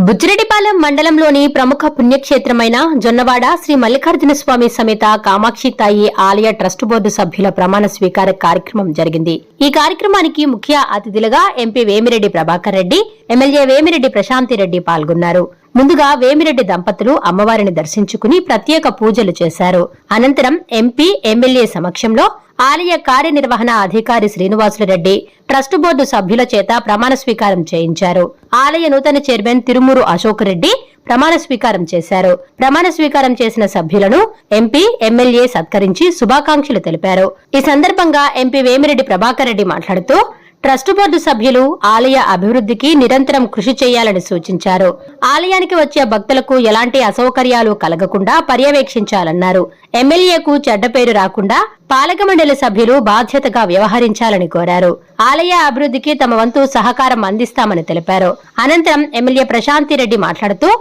బుచ్చిరెడ్డిపాలెం మండలంలోని ప్రముఖ పుణ్యక్షేత్రమైన జొన్నవాడ శ్రీ మల్లికార్జున స్వామి సమేత కామాక్షి తాయి ఆలయ ట్రస్ట్ బోర్డు సభ్యుల ప్రమాణ స్వీకార కార్యక్రమం జరిగింది. ఈ కార్యక్రమానికి ముఖ్య అతిథులుగా ఎంపీ వేమిరెడ్డి ప్రభాకర్ రెడ్డి, ఎమ్మెల్యే వేమిరెడ్డి ప్రశాంతిరెడ్డి పాల్గొన్నారు. ముందుగా వేమిరెడ్డి దంపతులు అమ్మవారిని దర్శించుకుని ప్రత్యేక పూజలు చేశారు. అనంతరం ఎంపీ, ఎమ్మెల్యే సమక్షంలో ఆలయ కార్యనిర్వహణ అధికారి శ్రీనివాసులరెడ్డి ట్రస్ట్ బోర్డు సభ్యుల చేత ప్రమాణ స్వీకారం చేయించారు. ఆలయ నూతన చైర్మన్ తిరుమూరు అశోక్ రెడ్డి ప్రమాణ స్వీకారం చేశారు. ప్రమాణ స్వీకారం చేసిన సభ్యులను ఎంపీ, ఎమ్మెల్యే సత్కరించి శుభాకాంక్షలు తెలిపారు. ఈ సందర్భంగా ఎంపీ వేమిరెడ్డి ప్రభాకర్ రెడ్డి మాట్లాడుతూ ట్రస్ట్ బోర్డు సభ్యులు ఆలయ అభివృద్ధికి నిరంతరం కృషి చేయాలని సూచించారు. ఆలయానికి వచ్చే భక్తులకు ఎలాంటి అసౌకర్యాలు కలగకుండా పర్యవేక్షించాలన్నారు. ఎమ్మెల్యేకు చెడ్డ పేరు రాకుండా పాలక మండలి సభ్యులు బాధ్యతగా వ్యవహరించాలని కోరారు. ఆలయ అభివృద్ధికి తమ వంతు సహకారం అందిస్తామని తెలిపారు. అనంతరం ఎమ్మెల్యే ప్రశాంతిరెడ్డి మాట్లాడుతూ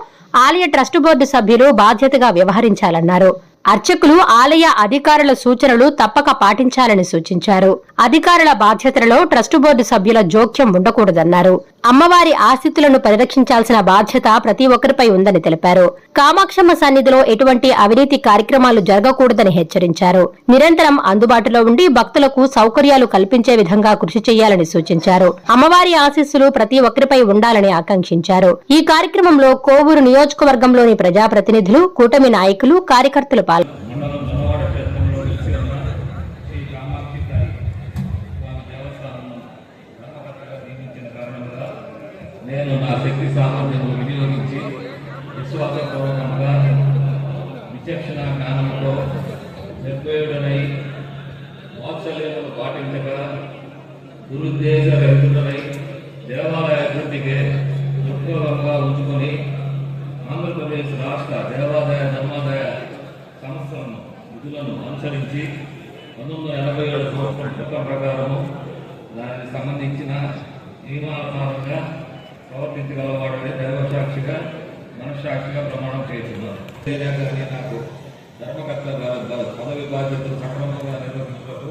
ఆలయ ట్రస్ట్ బోర్డు సభ్యులు బాధ్యతగా వ్యవహరించాలన్నారు. అర్చకులు ఆలయ అధికారుల సూచనలు తప్పక పాటించాలని సూచించారు. అధికారుల బాధ్యతలలో ట్రస్ట్ బోర్డు సభ్యుల జోక్యం ఉండకూడదన్నారు. అమ్మవారి ఆశీస్సులను పరిరక్షించాల్సిన బాధ్యత ప్రతి ఒక్కరిపై ఉందని తెలిపారు. కామాక్షమ్మ సన్నిధిలో ఎటువంటి అవినీతి కార్యక్రమాలు జరగకూడదని హెచ్చరించారు. నిరంతరం అందుబాటులో ఉండి భక్తులకు సౌకర్యాలు కల్పించే విధంగా కృషి చేయాలని సూచించారు. అమ్మవారి ఆశీస్సులు ప్రతి ఒక్కరిపై ఉండాలని ఆకాంక్షించారు. ఈ కార్యక్రమంలో కోవూరు నియోజకవర్గంలోని ప్రజాప్రతినిధులు, కూటమి నాయకులు, కార్యకర్తలు పాల్గొన్నారు. నేను నా శక్తి సామర్థ్యము వినియోగించి విశ్వాసపూర్వకంగా విచక్షణ జ్ఞానంతో నిర్భయుడనై వాత్సల్యమును పాటించగా దురుద్దేశ రహితుడనై దేవాలయ అభివృద్ధికి దృక్పథంగా ఉంచుకొని ఆంధ్రప్రదేశ్ రాష్ట్ర దేవాదాయ ధర్మాదాయ సంస్థలను విధులను అనుసరించి 1987 సంవత్సరం చట్టం ప్రకారము దానికి సంబంధించిన నియమానుసారంగా ప్రవర్తించగలవాడని దైవసాక్షిగా, మనస్సాక్షిగా ప్రమాణం చేస్తున్నారు. నాకు ధర్మకర్త పదవి బాధ్యతలు సక్రమంగా నిర్వహించవచ్చు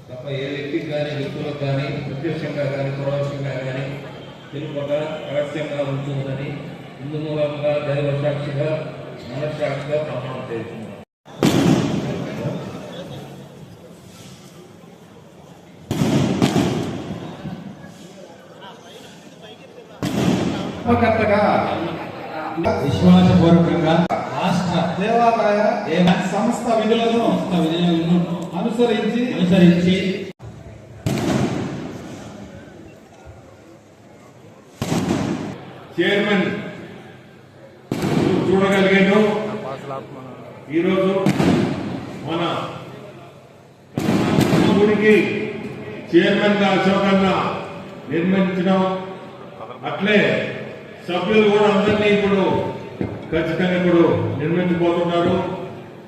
తప్ప ఏ వ్యక్తికి కానీ, వ్యక్తులకు కానీ, ప్రత్యక్షంగా కానీ, పరోక్షంగా కానీ తెలుపక రహస్యంగా ఉంటుందని ఇందు మూలంగా దైవసాక్షిగా, మనస్సాక్షిగా ప్రమాణం చేస్తున్నారు. విశ్వాసపూర్వకంగా రాష్ట్ర దేవాదాయ సంస్థ విధులను అనుసరించి చైర్మన్ చూడగలిగాను. ఈరోజు మన గుడికి చైర్మన్ గా అశోకన్న నిర్మించడం, అట్లే సభ్యులు కూడా అందరినీ ఇప్పుడు ఖచ్చితంగా ఇప్పుడు నిర్మించబోతున్నారు.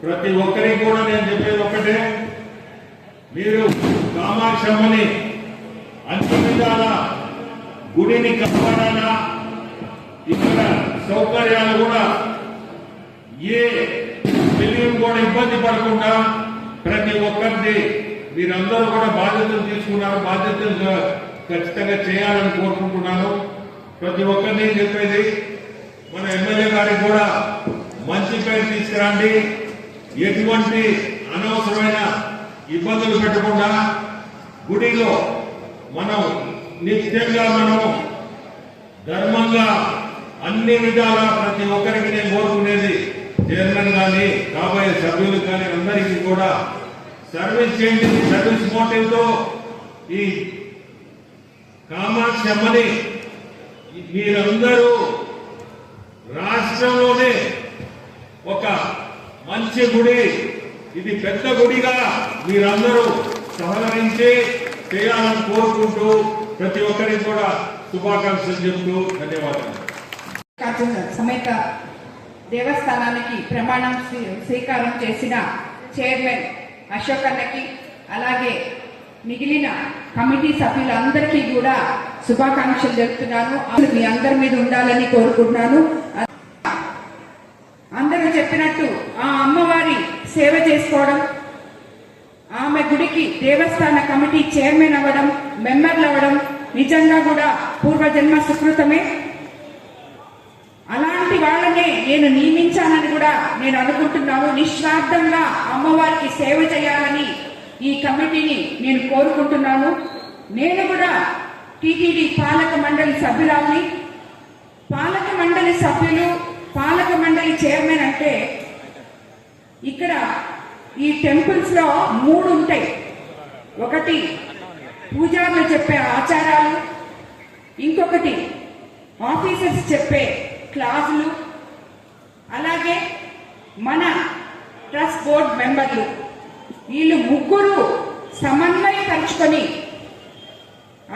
ప్రతి ఒక్కరికి కూడా నేను చెప్పేది ఒక్కటే, మీరు కామాక్షమ్మని అన్ని విధాల గుడిని కాపాడాలా, ఇక్కడ సౌకర్యాలు కూడా ఏ తెలియని కూడా ఇబ్బంది పడకుండా ప్రతి ఒక్కరిది మీరందరూ కూడా బాధ్యతలు తీసుకున్నారు. బాధ్యతలు ఖచ్చితంగా చేయాలని కోరుకుంటున్నాను. ప్రతి ఒక్కరిని చెప్పేది, మన ఎమ్మెల్యే గారికి కూడా మంచి పేరు తీసుకురండి. ఎటువంటి అనవసరమైన ఇబ్బందులు పెట్టకుండా గుడిలో మనం నిత్యంగా మనం ధర్మంగా అన్ని విధాలా ప్రతి ఒక్కరికి నేను కోరుకునేది, చైర్మన్ కానీ, కాబోయే సభ్యులకు కానీ అందరికీ కూడా సర్వీస్ చేయండి. సర్వీస్ మోటివ్ తో ఈ కామాక్షి అమ్మని మీరందరూ రాష్ట్రంలోనే ఒక మంచి గుడి, ఇది పెద్ద గుడిగా మీరందరూ సహకరించి చేయాలని కోరుకుంటూ ప్రతి ఒక్కరికి కూడా శుభాకాంక్షలు చెబుతూ ధన్యవాదాలు. సమేత దేవస్థానానికి ప్రమాణం స్వీకారం చేసిన చైర్మన్ అశోక్ అన్నకి, అలాగే మిగిలిన కమిటీ సభ్యులందరికీ కూడా శుభాకాంక్షలు తెలుపుతున్నాను. మీ అందరి మీద ఉండాలని కోరుకుంటున్నాను. అందరూ చెప్పినట్టు ఆ అమ్మవారి సేవ చేసుకోవడం, ఆమె గుడికి దేవస్థాన కమిటీ చైర్మన్ అవ్వడం, మెంబర్లు అవ్వడం నిజంగా కూడా పూర్వజన్మ సుకృతమే. వాళ్ళనే నేను నియమించానని కూడా నేను అనుకుంటున్నాను. నిస్వార్థంగా అమ్మవారికి సేవ చేయాలని ఈ కమిటీని నేను కోరుకుంటున్నాను. నేను కూడా టీటీడీ పాలక మండలి సభ్యురాల్ని. పాలక మండలి సభ్యులు, పాలక మండలి చైర్మన్ అంటే ఇక్కడ ఈ టెంపుల్స్ లో 3 ఉంటాయి. ఒకటి పూజారులు చెప్పే ఆచారాలు, ఇంకొకటి ఆఫీసర్స్ చెప్పే క్లాసులు, అలాగే మన ట్రస్ట్ బోర్డ్ మెంబర్లు. వీళ్ళు ముగ్గురు సమన్వయపరుచుకొని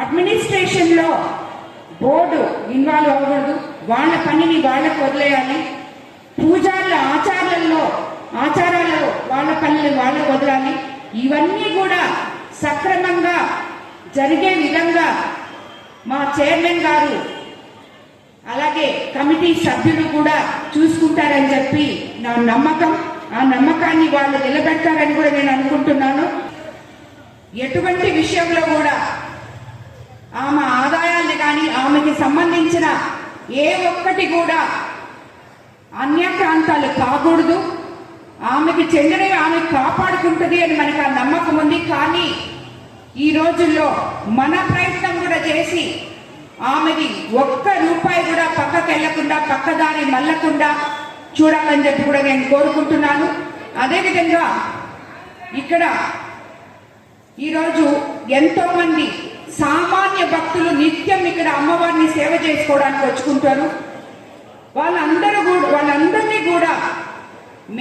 అడ్మినిస్ట్రేషన్ లో బోర్డు ఇన్వాల్వ్ అవ్వకూడదు, వాళ్ళ పనిని వాళ్ళకు వదిలేయాలి. పూజారుల ఆచారాలలో వాళ్ళ పనులు వాళ్ళకు వదలాలి. ఇవన్నీ కూడా సక్రమంగా జరిగే విధంగా మా చైర్మన్ గారు అలాగే కమిటీ సభ్యులు కూడా చూసుకుంటారని చెప్పి నా నమ్మకం. ఆ నమ్మకాన్ని వాళ్ళు నిలబెడతారని కూడా నేను అనుకుంటున్నాను. ఎటువంటి విషయంలో కూడా ఆమె ఆదాయాన్ని కానీ ఆమెకి సంబంధించిన ఏ ఒక్కటి కూడా అన్యక్రాంతాలు కాకూడదు. ఆమెకి చెందినవి ఆమె కాపాడుకుంటుంది అని మనకు ఆ నమ్మకం ఉంది. కానీ ఈ రోజుల్లో మన ప్రయత్నం కూడా చేసి ఆమెకి ఒక్క రూపాయి కూడా పక్కకి వెళ్లకుండా, పక్కదారి మళ్ళకుండా చూడాలని చెప్పి కూడా నేను కోరుకుంటున్నాను. అదేవిధంగా ఇక్కడ ఈరోజు ఎంతో మంది సామాన్య భక్తులు నిత్యం ఇక్కడ అమ్మవారిని సేవ చేసుకోవడానికి వచ్చుకుంటారు. వాళ్ళందరినీ కూడా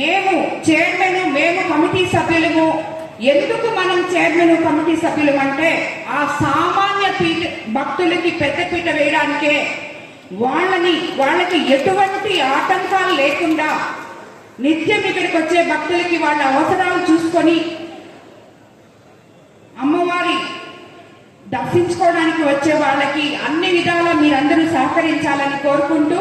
మేము చైర్మన్, మేము కమిటీ సభ్యులము. ఎందుకు మనం చైర్మన్ కమిటీ సభ్యులు అంటే ఆ సామాన్య భక్తులకి పెద్దపీట వేయడానికే. వాళ్ళకి ఎటువంటి ఆటంకాలు లేకుండా నిత్యం ఇక్కడికి వచ్చే భక్తులకి వాళ్ళ అవసరాలు చూసుకొని అమ్మవారి దర్శించుకోవడానికి వచ్చే వాళ్ళకి అన్ని విధాలా మీరందరూ సహకరించాలని కోరుకుంటూ